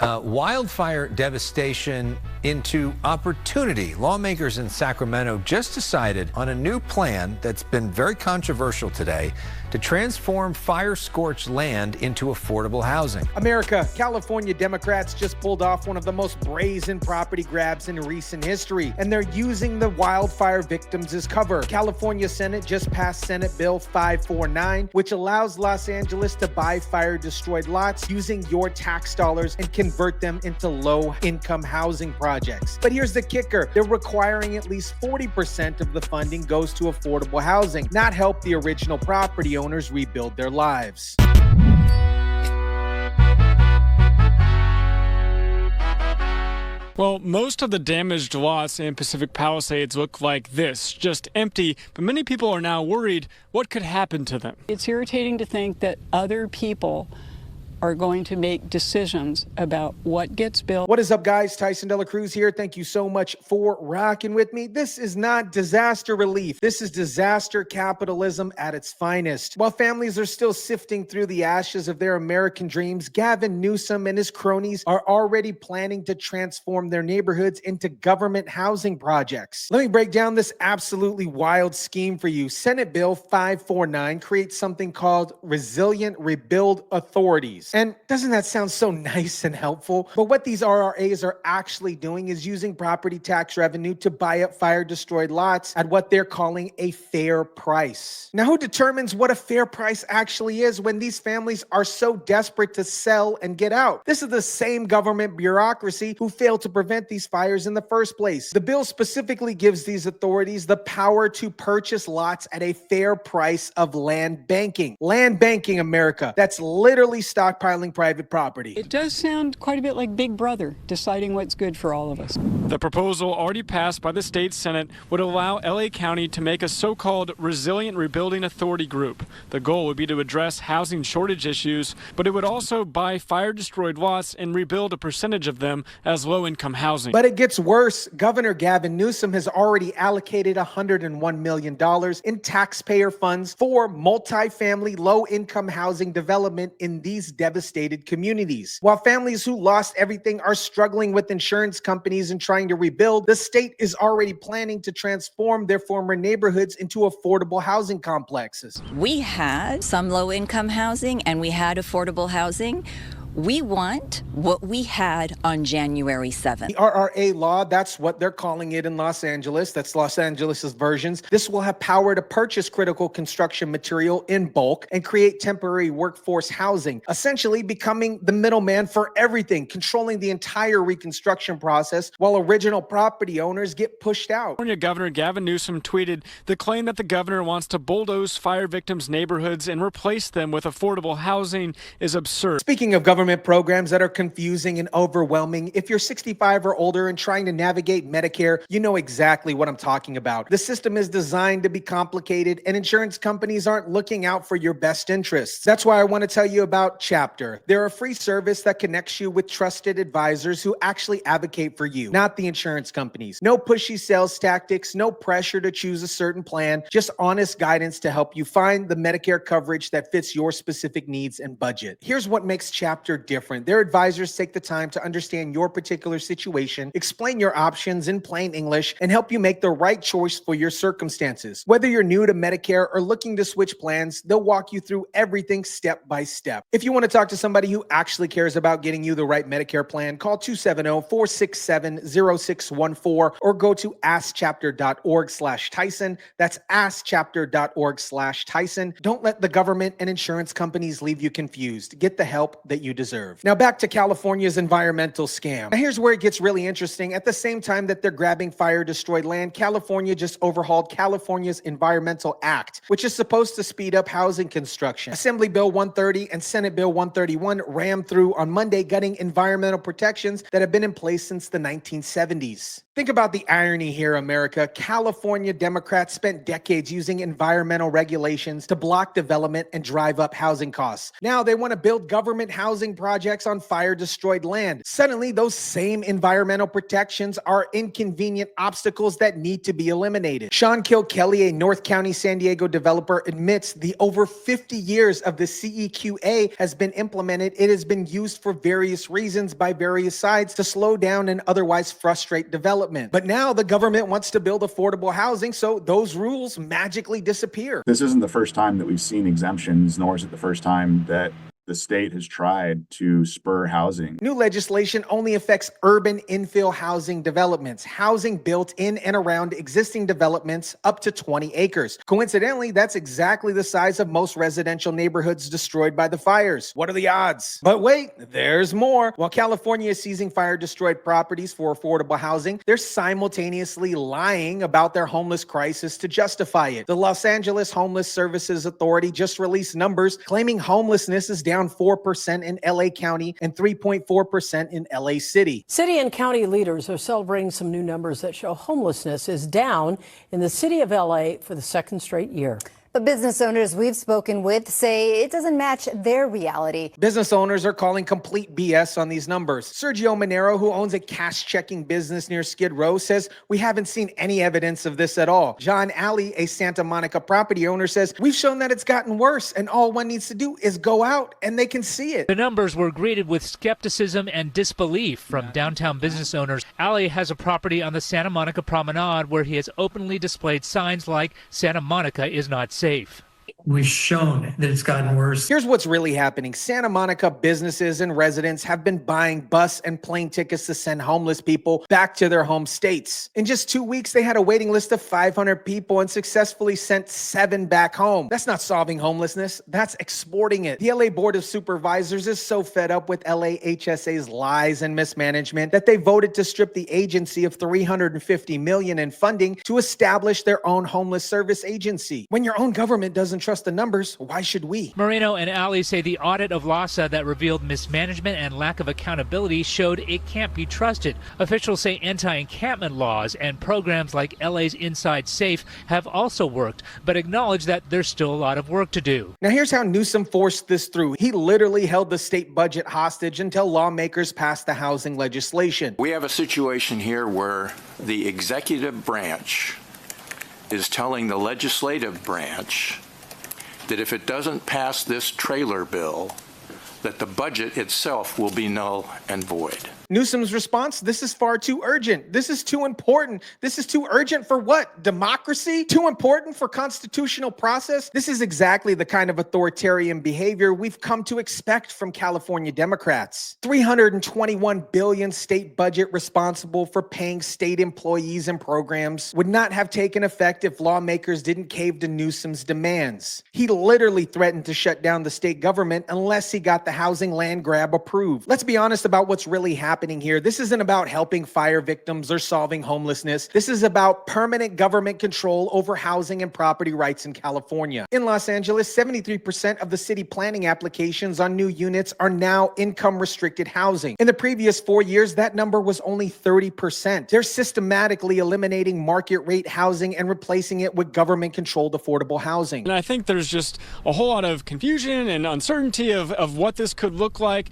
Wildfire devastation into opportunity. Lawmakers in Sacramento just decided on a new plan that's been very controversial today to transform fire-scorched land into affordable housing. America, California Democrats just pulled off one of the most brazen property grabs in recent history, and they're using the wildfire victims as cover. California Senate just passed Senate Bill 549, which allows Los Angeles to buy fire-destroyed lots using your tax dollars and convert them into low-income housing projects. But here's the kicker. They're requiring at least 40% of the funding goes to affordable housing, not help the original property owners rebuild their lives. Well, most of the damaged lots in Pacific Palisades look like this, just empty, but many people are now worried what could happen to them. It's irritating to think that other people are going to make decisions about what gets built. What is up, guys? Tyson De La Cruz here. Thank you so much for rocking with me. This is not disaster relief. This is disaster capitalism at its finest. While families are still sifting through the ashes of their American dreams, Gavin Newsom and his cronies are already planning to transform their neighborhoods into government housing projects. Let me break down this absolutely wild scheme for you. Senate Bill 549 creates something called Resilient Rebuild Authorities. And doesn't that sound so nice and helpful? But what these RRAs are actually doing is using property tax revenue to buy up fire-destroyed lots at what they're calling a fair price. Now, who determines what a fair price actually is when these families are so desperate to sell and get out? This is the same government bureaucracy who failed to prevent these fires in the first place. The bill specifically gives these authorities the power to purchase lots at a fair price of land banking. Land banking, America. That's literally stockpiling private property. It does sound quite a bit like Big Brother deciding what's good for all of us. The proposal, already passed by the state Senate, would allow LA County to make a so-called Resilient Rebuilding Authority group. The goal would be to address housing shortage issues, but it would also buy fire-destroyed lots and rebuild a percentage of them as low-income housing. But it gets worse. Governor Gavin Newsom has already allocated $101 million in taxpayer funds for multifamily low-income housing development in these devastated communities. While families who lost everything are struggling with insurance companies and trying to rebuild, the state is already planning to transform their former neighborhoods into affordable housing complexes. We had some low-income housing and we had affordable housing. We want what we had on January 7th. The RRA law, that's what they're calling it in Los Angeles. That's Los Angeles' versions. This will have power to purchase critical construction material in bulk and create temporary workforce housing, essentially becoming the middleman for everything, controlling the entire reconstruction process while original property owners get pushed out. California Governor Gavin Newsom tweeted the claim that the governor wants to bulldoze fire victims' neighborhoods and replace them with affordable housing is absurd. Speaking of government programs that are confusing and overwhelming, if you're 65 or older and trying to navigate Medicare, you know exactly what I'm talking about. The system is designed to be complicated, and insurance companies aren't looking out for your best interests. That's why I want to tell you about Chapter. They're a free service that connects you with trusted advisors who actually advocate for you, not the insurance companies. No pushy sales tactics, no pressure to choose a certain plan, just honest guidance to help you find the Medicare coverage that fits your specific needs and budget. Here's what makes Chapter different. Their advisors take the time to understand your particular situation, explain your options in plain English, and help you make the right choice for your circumstances. Whether you're new to Medicare or looking to switch plans, they'll walk you through everything step by step. If you want to talk to somebody who actually cares about getting you the right Medicare plan, call 270-467-0614 or go to askchapter.org/Tyson. That's askchapter.org/Tyson. Don't let the government and insurance companies leave you confused. Get the help that you deserve. Now back to California's environmental scam. Now here's where it gets really interesting. At the same time that they're grabbing fire-destroyed land, California just overhauled California's Environmental Act, which is supposed to speed up housing construction. Assembly Bill 130 and Senate Bill 131 rammed through on Monday, gutting environmental protections that have been in place since the 1970s. Think about the irony here, America. California Democrats spent decades using environmental regulations to block development and drive up housing costs. Now they want to build government housing building projects on fire-destroyed land. Suddenly, those same environmental protections are inconvenient obstacles that need to be eliminated. Sean Kilkelly, a North County, San Diego developer, admits the over 50 years of the CEQA has been implemented. It has been used for various reasons by various sides to slow down and otherwise frustrate development. But now the government wants to build affordable housing, so those rules magically disappear. This isn't the first time that we've seen exemptions, nor is it the first time that the state has tried to spur housing. New legislation only affects urban infill housing developments, housing built in and around existing developments up to 20 acres. Coincidentally, that's exactly the size of most residential neighborhoods destroyed by the fires. What are the odds? But wait, there's more. While California is seizing fire-destroyed properties for affordable housing, they're simultaneously lying about their homeless crisis to justify it. The Los Angeles Homeless Services Authority just released numbers claiming homelessness is down 4% in LA County and 3.4% in LA City. City and county leaders are celebrating some new numbers that show homelessness is down in the city of LA for the second straight year. But business owners we've spoken with say it doesn't match their reality. Business owners are calling complete BS on these numbers. Sergio Monero, who owns a cash-checking business near Skid Row, says we haven't seen any evidence of this at all. John Alley, a Santa Monica property owner, says we've shown that it's gotten worse, and all one needs to do is go out and they can see it. The numbers were greeted with skepticism and disbelief from downtown business owners. Alley has a property on the Santa Monica Promenade where he has openly displayed signs like Santa Monica is not safe. We've shown that it's gotten worse. Here's what's really happening. Santa Monica businesses and residents have been buying bus and plane tickets to send homeless people back to their home states. In just 2 weeks, they had a waiting list of 500 people and successfully sent 7 back home. That's not solving homelessness. That's exporting it. The LA Board of Supervisors is so fed up with LAHSA's lies and mismanagement that they voted to strip the agency of $350 million in funding to establish their own homeless service agency. When your own government doesn't trust the numbers, why should we? Moreno and Alley say the audit of LAHSA that revealed mismanagement and lack of accountability showed it can't be trusted. Officials say anti-encampment laws and programs like LA's Inside Safe have also worked, but acknowledge that there's still a lot of work to do. Now here's how Newsom forced this through. He literally held the state budget hostage until lawmakers passed the housing legislation. We have a situation here where the executive branch is telling the legislative branch that if it doesn't pass this trailer bill, that the budget itself will be null and void. Newsom's response, this is far too urgent. This is too important. This is too urgent for what? Democracy? Too important for constitutional process? This is exactly the kind of authoritarian behavior we've come to expect from California Democrats. $321 billion state budget responsible for paying state employees and programs would not have taken effect if lawmakers didn't cave to Newsom's demands. He literally threatened to shut down the state government unless he got the housing land grab approved. Let's be honest about what's really happening here. This isn't about helping fire victims or solving homelessness. This is about permanent government control over housing and property rights in California. In Los Angeles, 73% of the city planning applications on new units are now income-restricted housing. In the previous 4 years, that number was only 30%. They're systematically eliminating market rate housing and replacing it with government-controlled affordable housing. And I think there's just a whole lot of confusion and uncertainty of what this could look like.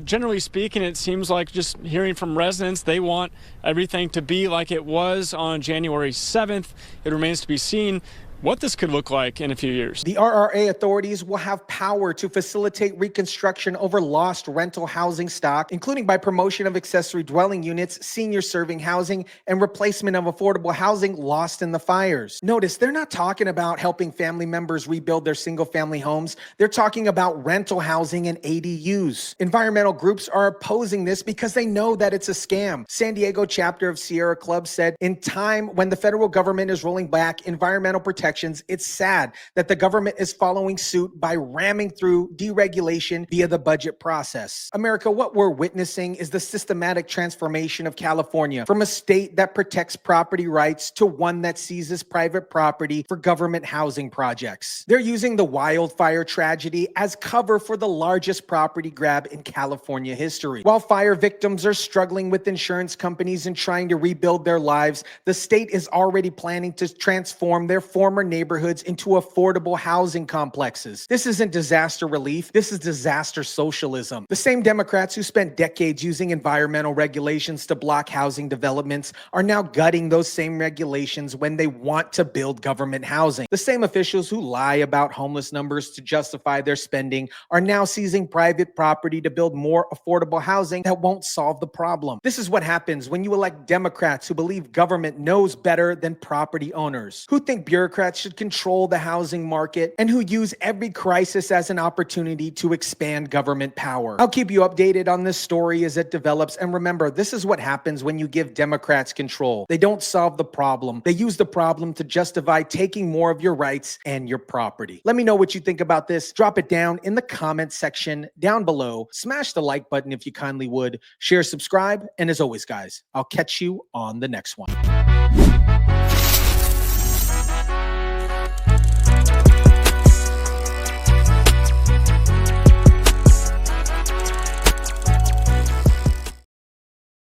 Generally speaking, it seems like just hearing from residents, they want everything to be like it was on January 7th. It remains to be seen what this could look like in a few years. The RRA authorities will have power to facilitate reconstruction over lost rental housing stock, including by promotion of accessory dwelling units, senior serving housing, and replacement of affordable housing lost in the fires. Notice, they're not talking about helping family members rebuild their single-family homes. They're talking about rental housing and ADUs. Environmental groups are opposing this because they know that it's a scam. San Diego chapter of Sierra Club said, in time when the federal government is rolling back environmental protection, it's sad that the government is following suit by ramming through deregulation via the budget process. America, what we're witnessing is the systematic transformation of California from a state that protects property rights to one that seizes private property for government housing projects. They're using the wildfire tragedy as cover for the largest property grab in California history. While fire victims are struggling with insurance companies and trying to rebuild their lives, the state is already planning to transform their former transform our neighborhoods into affordable housing complexes. This isn't disaster relief. This is disaster socialism. The same Democrats who spent decades using environmental regulations to block housing developments are now gutting those same regulations when they want to build government housing. The same officials who lie about homeless numbers to justify their spending are now seizing private property to build more affordable housing that won't solve the problem. This is what happens when you elect Democrats who believe government knows better than property owners, who think bureaucrats should control the housing market, and who use every crisis as an opportunity to expand government power. I'll keep you updated on this story as it develops, and remember, this is what happens when you give Democrats control. They don't solve the problem. They use the problem to justify taking more of your rights and your property. Let me know what you think about this. Drop it down in the comment section down below. Smash the like button if you kindly would. Share, subscribe, and as always, guys, I'll catch you on the next one.